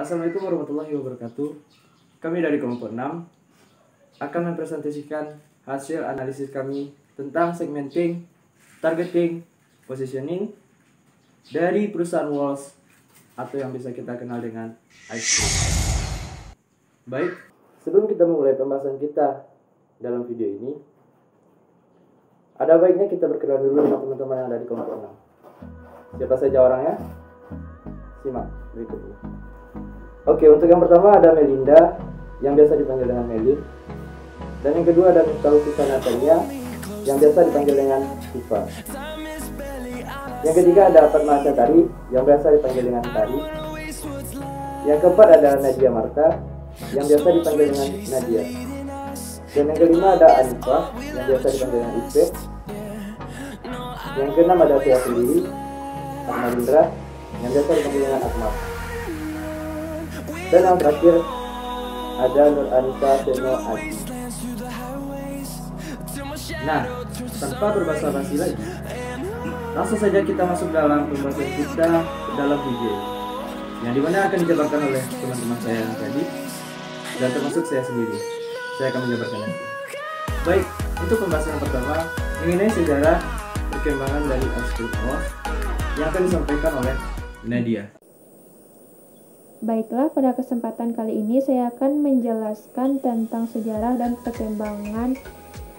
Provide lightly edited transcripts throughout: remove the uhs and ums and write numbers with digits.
Assalamualaikum warahmatullahi wabarakatuh. Kami dari kelompok 6 akan mempresentasikan hasil analisis kami tentang segmenting, targeting, positioning dari perusahaan Walls atau yang bisa kita kenal dengan ice cream. Baik, sebelum kita memulai pembahasan kita dalam video ini, ada baiknya kita berkenalan dulu dengan teman-teman yang ada di kelompok 6. Siapa saja orangnya? Simak berikut ini. Oke, untuk yang pertama ada Melinda, yang biasa dipanggil dengan Melin. Dan yang kedua ada Miftahul Natalia, yang biasa dipanggil dengan Tifa. Yang ketiga ada Fatma Tari, yang biasa dipanggil dengan Tari. Yang keempat ada Nadia Marta, yang biasa dipanggil dengan Nadia. Dan yang kelima ada Anifah, yang biasa dipanggil dengan Ipe. Yang keenam ada saya sendiri, Ahmad Indra, yang biasa dipanggil dengan Ahmad. Dan yang terakhir ada Nur Anissa Seno Adi. Nah, tanpa berbasa-basi lagi, langsung saja kita masuk dalam pembahasan kita dalam video yang dimana akan dijabarkan oleh teman-teman saya yang tadi dan termasuk saya sendiri. Saya akan menjabarkan nanti. Baik, untuk pembahasan yang pertama mengenai sejarah perkembangan dari ice cream Walls yang akan disampaikan oleh Nadia. Baiklah, pada kesempatan kali ini saya akan menjelaskan tentang sejarah dan perkembangan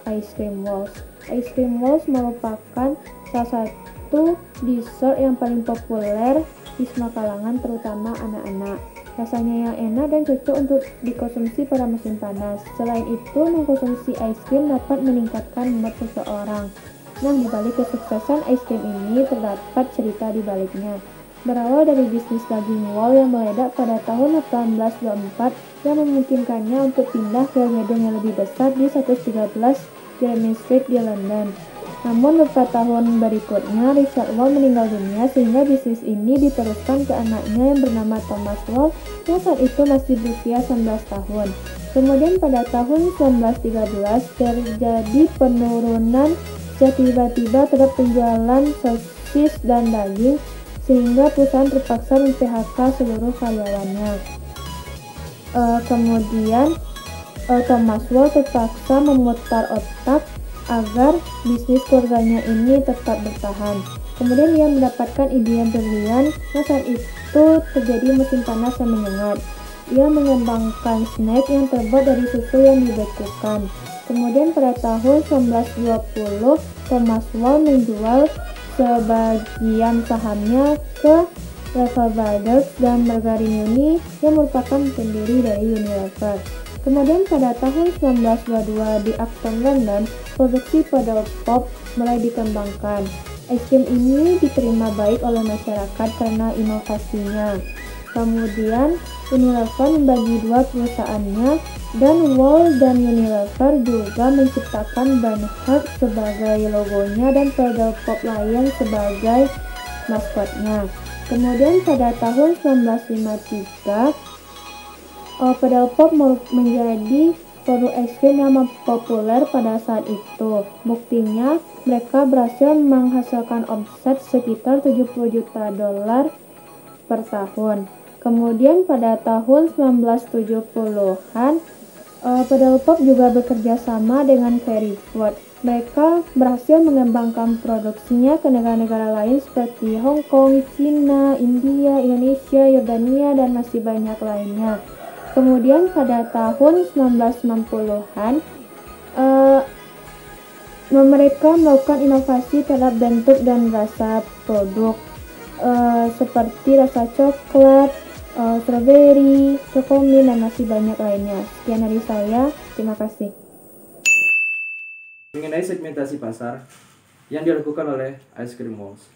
Ice Cream Walls. Ice Cream Walls merupakan salah satu dessert yang paling populer di semua kalangan, terutama anak-anak. Rasanya yang enak dan cocok untuk dikonsumsi pada musim panas. Selain itu, mengkonsumsi ice cream dapat meningkatkan mood seseorang. Nah, di balik kesuksesan ice cream ini terdapat cerita di baliknya. Berawal dari bisnis daging wall yang meledak pada tahun 1824 yang memungkinkannya untuk pindah ke gedung yang lebih besar di 113 Jermyn Street di London. Namun beberapa tahun berikutnya Richard Wall meninggal dunia sehingga bisnis ini diteruskan ke anaknya yang bernama Thomas Wall yang saat itu masih berusia 19 tahun. Kemudian pada tahun 1913 terjadi penurunan secara tiba-tiba terhadap penjualan sosis dan daging, sehingga perusahaan terpaksa men-PHK seluruh karyawannya. Kemudian Thomas Wall terpaksa memutar otak agar bisnis keluarganya ini tetap bertahan. Kemudian ia mendapatkan ide yang brilian, yang saat itu terjadi musim panas yang menyengat. Ia mengembangkan snack yang terbuat dari susu yang dibekukan. Kemudian pada tahun 1920 Thomas Wall menjual sebagian sahamnya ke Lever Brothers dan Margarine Uni yang merupakan pendiri dari Unilever. Kemudian pada tahun 1922 di Acton, London, produksi Puddle Pop mulai dikembangkan. Es krim ini diterima baik oleh masyarakat karena inovasinya. Kemudian Unilever membagi dua perusahaannya, dan Wall dan Unilever juga menciptakan Barnhart sebagai logonya dan Puddle Pop Lion sebagai maskotnya. Kemudian pada tahun 1953 Puddle Pop menjadi produk es krim yang populer pada saat itu. Buktinya mereka berhasil menghasilkan omset sekitar 70 juta dolar per tahun. Kemudian pada tahun 1970-an Puddle Pop juga bekerja sama dengan Fairy Food. Mereka berhasil mengembangkan produksinya ke negara-negara lain seperti Hong Kong, Cina, India, Indonesia, Yordania, dan masih banyak lainnya. Kemudian pada tahun 1960-an mereka melakukan inovasi terhadap bentuk dan rasa produk seperti rasa coklat, strawberry, cokomin, dan masih banyak lainnya. Sekian dari saya, terima kasih. Mengenai segmentasi pasar yang dilakukan oleh Ice Cream Walls,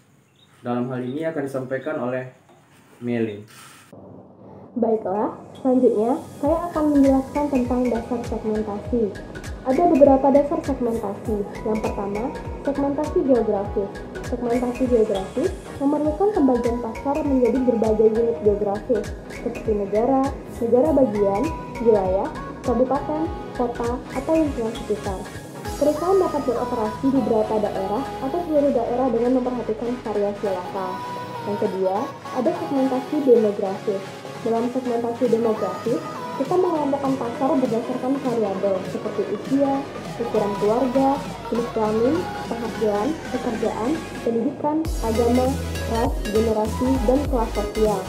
dalam hal ini akan disampaikan oleh Melin. Baiklah, selanjutnya saya akan menjelaskan tentang dasar segmentasi. Ada beberapa dasar segmentasi. Yang pertama, segmentasi geografis. Segmentasi geografis memerlukan pembagian pasar menjadi berbagai unit geografis, seperti negara, negara bagian, wilayah, kabupaten, kota, atau lingkungan sekitar. Perusahaan dapat beroperasi di beberapa daerah atau seluruh daerah dengan memperhatikan variasi lokal. Yang kedua, ada segmentasi demografis. Dalam segmentasi demografis, kita mengelompokkan pasar berdasarkan variabel seperti usia, ukuran keluarga, jenis kelamin, penghasilan, pekerjaan, pendidikan, agama, ras, generasi, dan kelas sosial.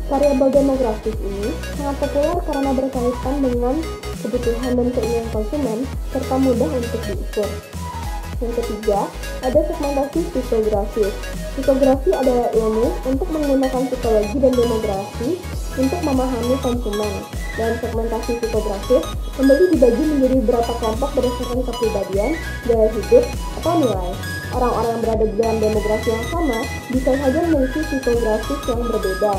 Variabel demografis ini sangat populer karena berkaitan dengan kebutuhan dan keinginan konsumen serta mudah untuk diukur. Yang ketiga, ada segmentasi psikografis. Psikografi adalah ilmu untuk menggunakan psikologi dan demografi untuk memahami konsumen. Dalam segmentasi psikografis, pembeli dibagi menjadi beberapa kelompok berdasarkan kepribadian, gaya hidup, atau nilai. Orang-orang yang berada di dalam demografi yang sama bisa saja memiliki psikografis yang berbeda.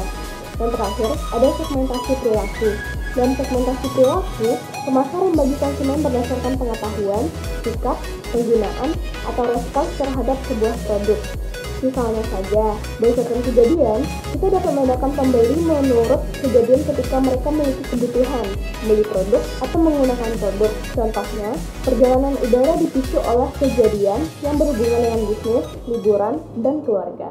Dan terakhir, ada segmentasi perilaku. Dalam segmentasi perilaku, pemasar membagi konsumen berdasarkan pengetahuan, sikap, penggunaan, atau respons terhadap sebuah produk. Misalnya saja, berdasarkan kejadian, kita dapat membedakan pembeli menurut kejadian ketika mereka memiliki kebutuhan, membeli produk, atau menggunakan produk. Contohnya, perjalanan udara dipicu oleh kejadian yang berhubungan dengan bisnis, liburan, dan keluarga.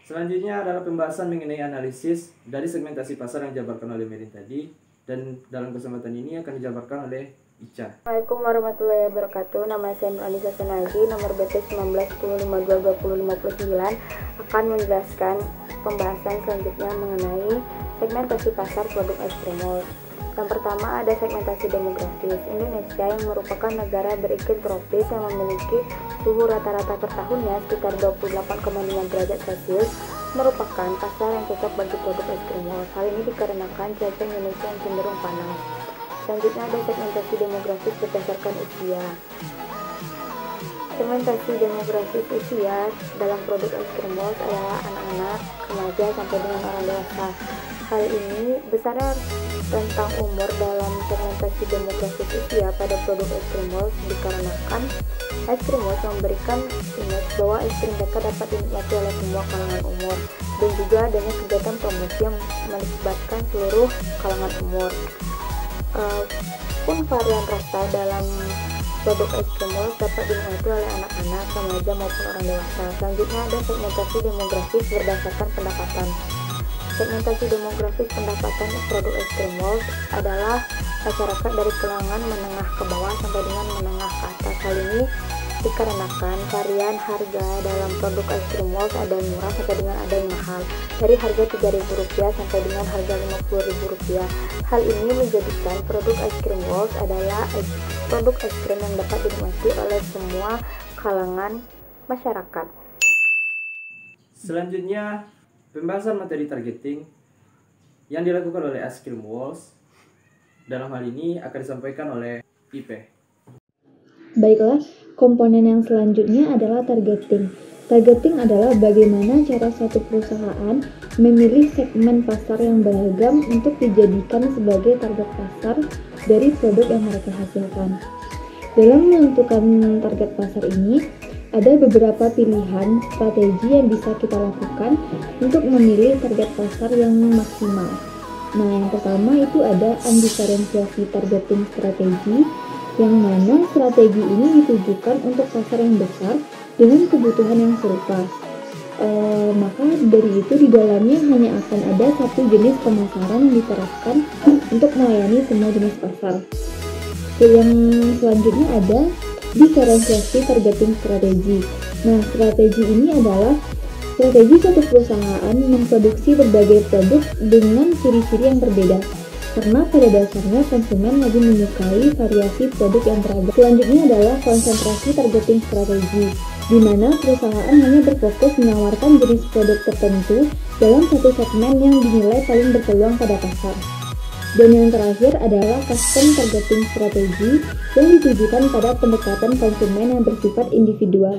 Selanjutnya adalah pembahasan mengenai analisis dari segmentasi pasar yang dijabarkan oleh Merin tadi, dan dalam kesempatan ini akan dijabarkan oleh Ica. Assalamualaikum warahmatullahi wabarakatuh. Nama saya Nur Anissa Senagi, nomor BP 1910522059, akan menjelaskan pembahasan selanjutnya mengenai segmentasi pasar produk es krim mall. Yang pertama ada segmentasi demografis. Indonesia yang merupakan negara beriklim tropis yang memiliki suhu rata-rata per tahunnya sekitar 28,5 derajat Celcius merupakan pasar yang cocok bagi produk es krim mall. Hal ini dikarenakan cuaca Indonesia yang cenderung panas. Selanjutnya ada segmentasi demografis berdasarkan usia. Segmentasi demografis usia dalam produk es krim mall adalah anak-anak, remaja sampai dengan orang dewasa. Hal ini besar tentang umur dalam segmentasi demografis usia pada produk es krim mall dikarenakan es krim mall memberikan image bahwa es krim mereka dapat dinikmati oleh semua kalangan umur, dan juga adanya kegiatan promosi yang melibatkan seluruh kalangan umur. Pun varian rasa dalam produk es krim mall dapat dinikmati oleh anak-anak, remaja maupun orang dewasa. Selanjutnya ada segmentasi demografis berdasarkan pendapatan. Segmentasi demografis pendapatan produk es krim mall adalah masyarakat dari kalangan menengah ke bawah sampai dengan menengah ke atas. Hal ini dikarenakan varian harga dalam produk es krim mall ada yang murah sampai dengan ada yang mahal, dari harga Rp3.000 sampai dengan harga Rp50.000. Hal ini menjadikan produk es krim mall adalah produk es krim yang dapat dinikmati oleh semua kalangan masyarakat. Selanjutnya, pembahasan materi targeting yang dilakukan oleh Es Krim Walls. Dalam hal ini akan disampaikan oleh IP. Baiklah, komponen yang selanjutnya adalah targeting. Targeting adalah bagaimana cara suatu perusahaan memilih segmen pasar yang beragam untuk dijadikan sebagai target pasar dari produk yang mereka hasilkan. Dalam menentukan target pasar ini, ada beberapa pilihan strategi yang bisa kita lakukan untuk memilih target pasar yang maksimal. Nah, yang pertama itu ada undifferentiasi targeting strategi, yang mana strategi ini ditujukan untuk pasar yang besar dengan kebutuhan yang serupa. Maka dari itu di dalamnya hanya akan ada satu jenis pemasaran yang diterapkan untuk melayani semua jenis pasar. Yang selanjutnya ada diferensiasi targeting strategi. Nah, strategi ini adalah strategi suatu perusahaan memproduksi berbagai produk dengan ciri-ciri yang berbeda, karena pada dasarnya konsumen lebih menyukai variasi produk yang beragam. Selanjutnya adalah konsentrasi targeting strategi, di mana perusahaan hanya berfokus menawarkan jenis produk tertentu dalam satu segmen yang dinilai paling berpeluang pada pasar. Dan yang terakhir adalah custom targeting strategi yang ditujukan pada pendekatan konsumen yang bersifat individual.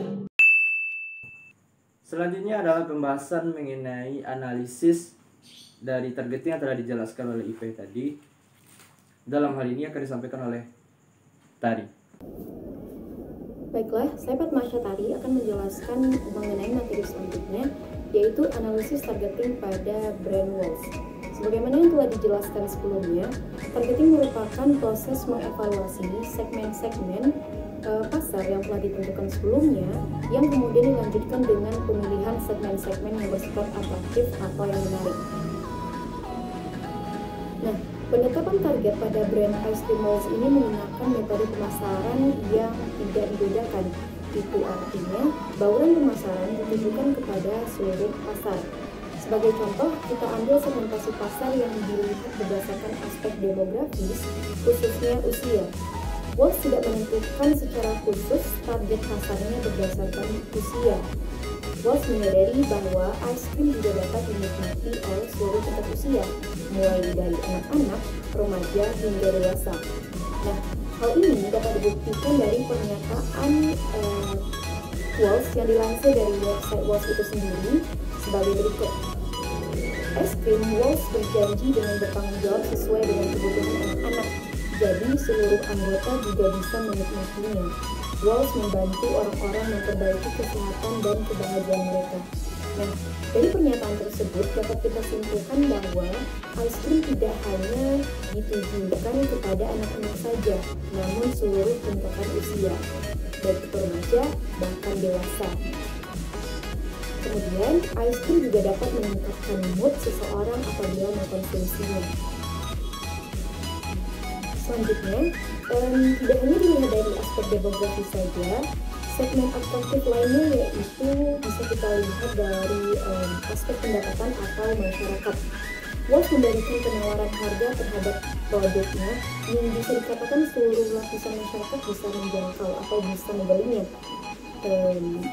Selanjutnya adalah pembahasan mengenai analisis dari targeting yang telah dijelaskan oleh IP tadi. Dalam hal ini akan disampaikan oleh Tari. Baiklah, saya Fatma Tari akan menjelaskan mengenai materi selanjutnya, yaitu analisis targeting pada brand walls. Sebagaimana yang telah dijelaskan sebelumnya, targeting merupakan proses mengevaluasi segmen-segmen pasar yang telah ditentukan sebelumnya, yang kemudian dilanjutkan dengan pemilihan segmen-segmen yang bersifat atraktif atau yang menarik. Penetapan target pada brand ice cream Walls ini menggunakan metode pemasaran yang tidak dibedakan. Itu artinya bauran pemasaran ditujukan kepada seluruh pasar. Sebagai contoh, kita ambil segmentasi pasar yang dilihat berdasarkan aspek demografis, khususnya usia. Walls tidak menentukan secara khusus target pasarnya berdasarkan usia. Walls menyadari bahwa ice cream juga dapat dinikmati oleh seluruh tingkat usia, mulai dari anak-anak, remaja, hingga dewasa. Nah, hal ini dapat dibuktikan dari pernyataan Walls yang dilansir dari website Walls itu sendiri sebagai berikut. Es krim Walls berjanji dengan bertanggung jawab sesuai dengan kebutuhan anak-anak, jadi seluruh anggota juga bisa menikmatinya. Walls membantu orang-orang memperbaiki kesehatan dan kebahagiaan mereka. Nah, dari pernyataan tersebut dapat kita simpulkan bahwa ice cream tidak hanya ditujukan kepada anak-anak saja, namun seluruh tingkatan usia, baik itu remaja bahkan dewasa. Kemudian, ice cream juga dapat meningkatkan mood seseorang apabila mengkonsumsinya. Selanjutnya, tidak hanya dilihat dari aspek demografi saja, segmen atraktif lainnya yaitu bisa kita lihat dari aspek pendapatan atau masyarakat. Walls memberikan penawaran harga terhadap produknya yang bisa dikatakan seluruh lapisan masyarakat bisa menjangkau atau bisa membelinya.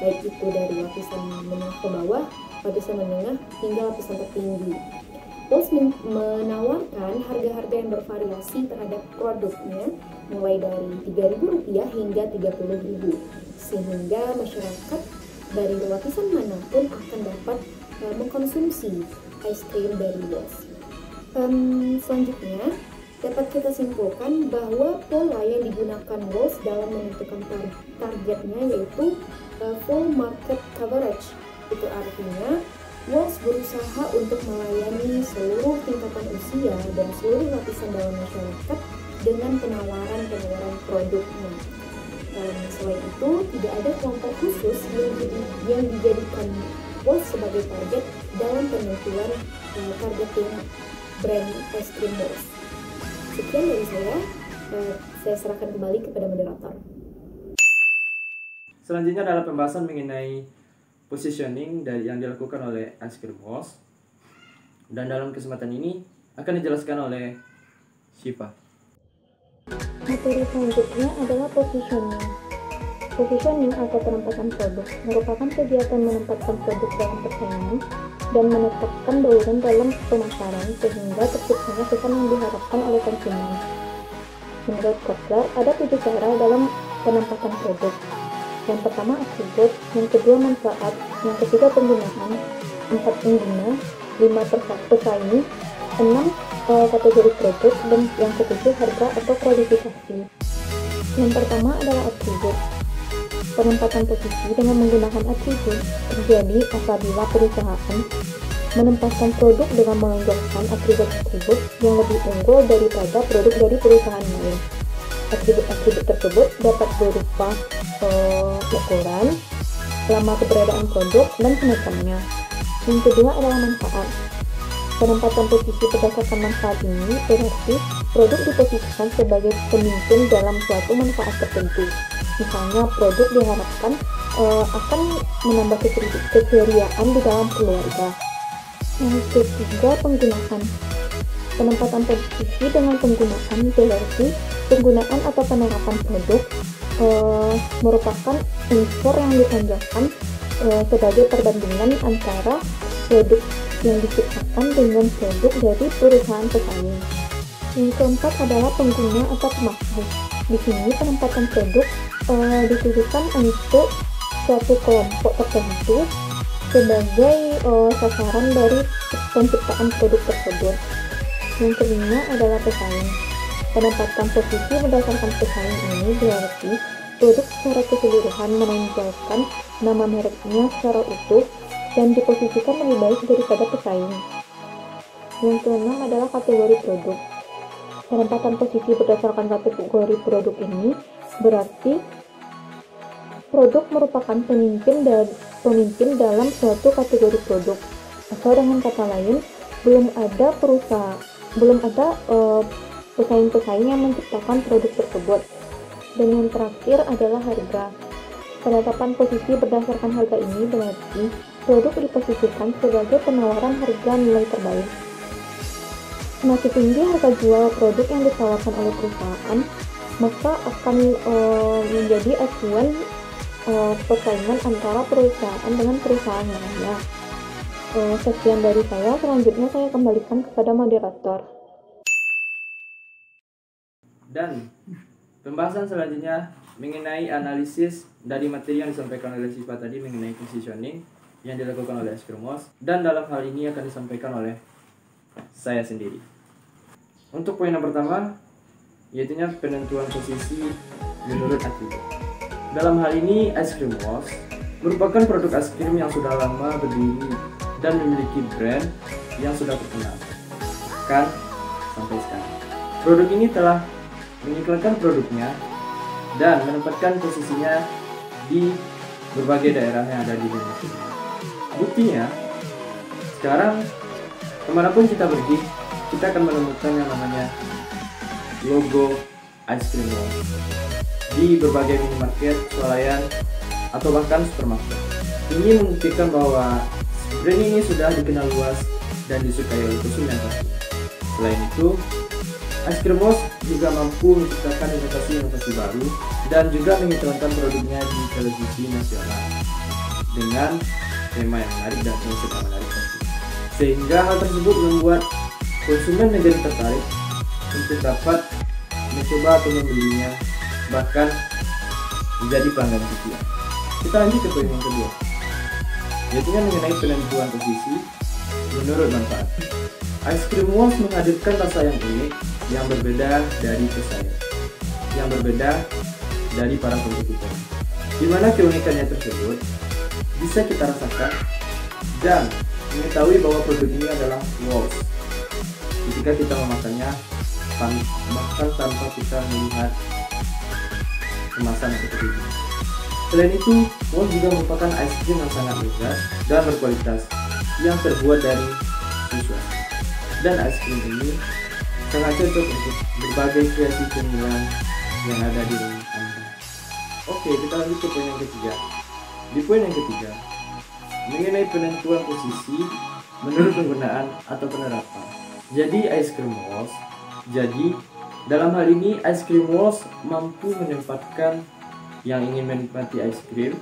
Baik itu dari lapisan menengah ke bawah, lapisan menengah, hingga lapisan tertinggi. Walls menawarkan harga-harga yang bervariasi terhadap produknya mulai dari Rp3.000 hingga Rp30.000, sehingga masyarakat dari lapisan manapun akan dapat mengkonsumsi ice cream dari Walls. Selanjutnya, dapat kita simpulkan bahwa pola yang digunakan Walls dalam menentukan targetnya yaitu full market coverage. Itu artinya Walls berusaha untuk melayani seluruh tingkatan usia dan seluruh lapisan dalam masyarakat dengan penawaran produknya. Selain itu, tidak ada kelompok khusus yang dijadikan Walls sebagai target dalam penentuan targeting brand es krim Walls. Sekian dari saya serahkan kembali kepada moderator. Selanjutnya adalah pembahasan mengenai positioning yang dilakukan oleh ice cream Walls. Dan dalam kesempatan ini akan dijelaskan oleh Syifa. Materi selanjutnya adalah positioning. Positioning atau penempatan produk merupakan kegiatan menempatkan produk dalam persaingan dan menetapkan bauran dalam pemasaran sehingga terciptanya kesan yang diharapkan oleh konsumen. Menurut Kotler, ada 7 cara dalam penempatan produk. Yang pertama atribut, yang kedua manfaat, yang ketiga penggunaan, 4 pengguna, 5 pesaing, 6 kategori produk, dan yang ketujuh harga atau kualifikasi. Yang pertama adalah atribut. Penempatan posisi dengan menggunakan atribut terjadi apabila perusahaan menempatkan produk dengan menonjolkan atribut-atribut yang lebih unggul daripada produk dari perusahaan lain. Atribut-atribut tersebut dapat berupa ukuran, lama keberadaan produk, dan semacamnya. Yang kedua adalah manfaat. Penempatan posisi berdasarkan manfaat ini berarti produk diposisikan sebagai pemimpin dalam suatu manfaat tertentu. Misalnya, produk diharapkan akan menambah keceriaan di dalam keluarga. Yang ketiga, penggunaan. Penempatan posisi dengan penggunaan berarti penggunaan atau penerapan produk merupakan unsur yang ditonjolkan sebagai perbandingan antara produk yang diciptakan dengan produk dari perusahaan pesaing. Yang keempat adalah pengguna atau pemakai. Di sini penempatan produk ditujukan untuk suatu kelompok tertentu sebagai sasaran dari penciptaan produk tersebut. Yang kelima adalah pesaing. Penempatan posisi berdasarkan pesaing ini berarti produk secara keseluruhan menonjolkan nama mereknya secara utuh dan diposisikan lebih baik daripada pesaing. Yang keenam adalah kategori produk. Penempatan posisi berdasarkan kategori produk ini berarti produk merupakan pemimpin dalam suatu kategori produk. Atau dengan kata lain, belum ada perusahaan belum ada pesaing-pesaing yang menciptakan produk tersebut. Dan yang terakhir adalah harga. Penetapan posisi berdasarkan harga ini berarti produk diposisikan sebagai penawaran harga nilai terbaik. Semakin tinggi harga jual produk yang ditawarkan oleh perusahaan, maka akan menjadi acuan persaingan antara perusahaan dengan perusahaan lainnya. Sekian dari saya, selanjutnya saya kembalikan kepada moderator. Dan pembahasan selanjutnya mengenai analisis dari materi yang disampaikan oleh Siva tadi mengenai positioning yang dilakukan oleh Eskremos, dan dalam hal ini akan disampaikan oleh saya sendiri. Untuk poin yang pertama, yaitu penentuan posisi menurut atribut. Dalam hal ini, Eskremos merupakan produk es krim yang sudah lama berdiri dan memiliki brand yang sudah terkenal bahkan sampai sekarang. Produk ini telah mengiklankan produknya dan menempatkan posisinya di berbagai daerah yang ada di Indonesia. Buktinya, sekarang kemanapun kita pergi, kita akan menemukan yang namanya logo Ice Cream Walls di berbagai minimarket, swalayan, atau bahkan supermarket. Ini membuktikan bahwa brand ini sudah dikenal luas dan disukai oleh konsumen pasti. Selain itu, Ice Cream Walls juga mampu menciptakan inovasi-inovasi baru dan juga mengiklankan produknya di televisi nasional dengan tema yang menarik dan konsep yang menarik pasti. Sehingga hal tersebut membuat konsumen menjadi tertarik untuk dapat mencoba atau membelinya, bahkan menjadi pelanggan setia. Kita lanjut ke poin yang kedua, yaitu mengenai penentuan posisi menurut manfaat. Ice Cream Walls menghadirkan rasa yang unik, yang berbeda dari pesaing, yang berbeda dari para kompetitor. Di mana keunikannya tersebut bisa kita rasakan dan mengetahui bahwa produk ini adalah Walls ketika kita memakannya, bahkan tanpa kita melihat kemasan atau seperti. Selain itu, Walls juga merupakan ice cream yang sangat lezat dan berkualitas yang terbuat dari susu. Dan ice cream ini sangat cocok untuk berbagai kreasi cemilan yang ada di rumah Anda. Oke, kita lanjut ke poin yang ketiga. Di poin yang ketiga, mengenai penentuan posisi menurut penggunaan atau penerapan. Jadi Ice Cream Walls, dalam hal ini Ice Cream Walls mampu menempatkan yang ingin menikmati ice cream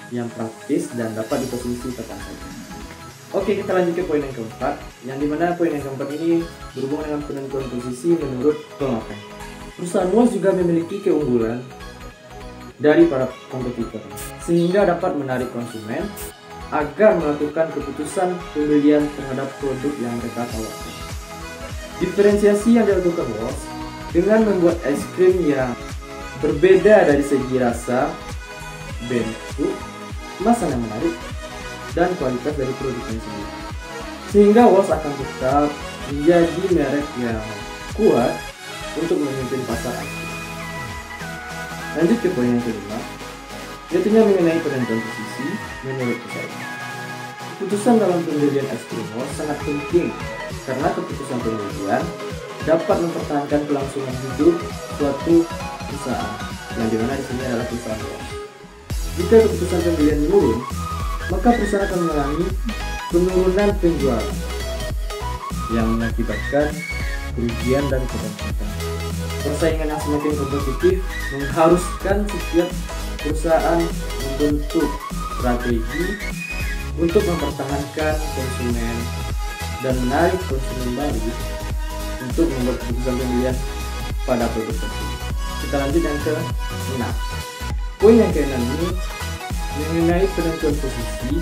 yang praktis dan dapat diposisi kapan saja. Oke, kita lanjut ke poin yang keempat, yang dimana poin yang keempat ini berhubungan dengan penentuan posisi menurut pemakaian. Perusahaan Walls juga memiliki keunggulan dari para kompetitor, sehingga dapat menarik konsumen agar melakukan keputusan pembelian terhadap produk yang mereka tawarkan. Diferensiasi yang dilakukan Walls dengan membuat es krim yang berbeda dari segi rasa, bentuk, kemasan yang menarik, dan kualitas dari produknya sendiri. Sehingga Walls akan tetap menjadi merek yang kuat untuk memimpin pasar es krim. Lanjut ke poin yang kelima, yaitu mengenai penentuan posisi menurut pesaing. Keputusan dalam pembelian es krim Walls sangat penting karena keputusan pembelian dapat mempertahankan kelangsungan hidup suatu perusahaan, yang dimana di sini adalah perusahaan Walls. Jika keputusan pembelian menurun, maka perusahaan akan mengalami penurunan penjualan yang mengakibatkan kerugian dan kebangkrutan. Persaingan yang semakin kompetitif mengharuskan setiap perusahaan membentuk strategi untuk mempertahankan konsumen dan menarik konsumen baru untuk membuat keputusan pembelian pada produk tersebut. Kita lanjut yang ke-6. Poin yang ke-6 ini mengenai penentuan posisi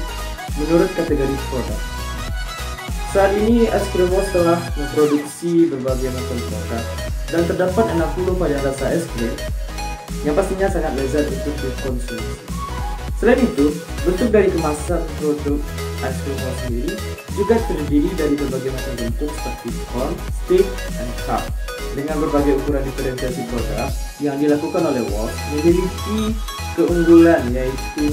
menurut kategori produk. Saat ini Ice Cream Walls telah memproduksi berbagai macam produk dan terdapat 60 varian rasa es krim yang pastinya sangat lezat untuk dikonsumsi. Selain itu, bentuk dari kemasan produk Ice Cream Walls sendiri juga terdiri dari berbagai macam bentuk seperti cone, stick, dan cup. Dengan berbagai ukuran diferensiasi produk yang dilakukan oleh Walls memiliki keunggulan, yaitu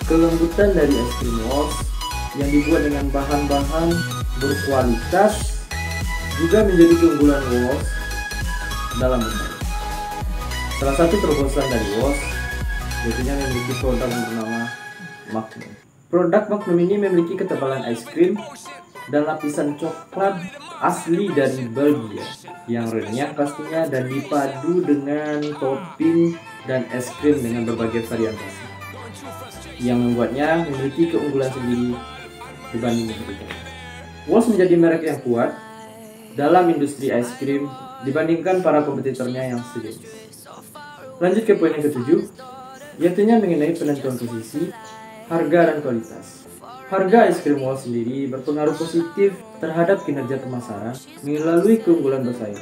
kelembutan dari Ice Cream Walls yang dibuat dengan bahan-bahan berkualitas juga menjadi keunggulan Walls dalam bersaing. Salah satu terobosan dari Walls yaitu memiliki produk yang bernama Magnum. Produk Magnum ini memiliki ketebalan es krim dan lapisan coklat asli dari Belgia yang renyah pastinya, dan dipadu dengan topping dan es krim dengan berbagai varian rasa yang membuatnya memiliki keunggulan sendiri dibanding mereka. Walls menjadi merek yang kuat dalam industri es krim dibandingkan para kompetitornya yang sejenis. Lanjut ke poin yang ketujuh, yaitu mengenai penentuan posisi, harga, dan kualitas. Harga es krim Walls sendiri berpengaruh positif terhadap kinerja pemasaran melalui keunggulan bersaing.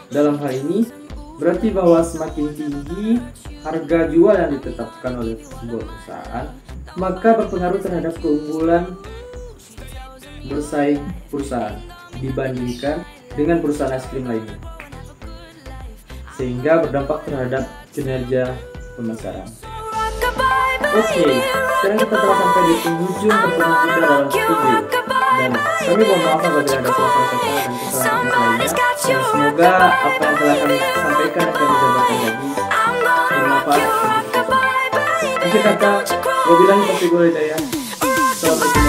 Dalam hal ini, berarti bahwa semakin tinggi harga jual yang ditetapkan oleh sebuah perusahaan, maka berpengaruh terhadap keunggulan bersaing perusahaan dibandingkan dengan perusahaan es krim lainnya, sehingga berdampak terhadap kinerja pemasaran. Oke, sekarang kita telah sampai di penghujung pertemuan kita dalam video, dan kami mohon maaf apabila ada salah-salah kata dan kesalahan lainnya, dan semoga apa yang telah kami sampaikan akan dijabarkan lagi bermanfaat untuk kita. Akhir kata, wabillahi taufiq wal hidayah. Assalamualaikum.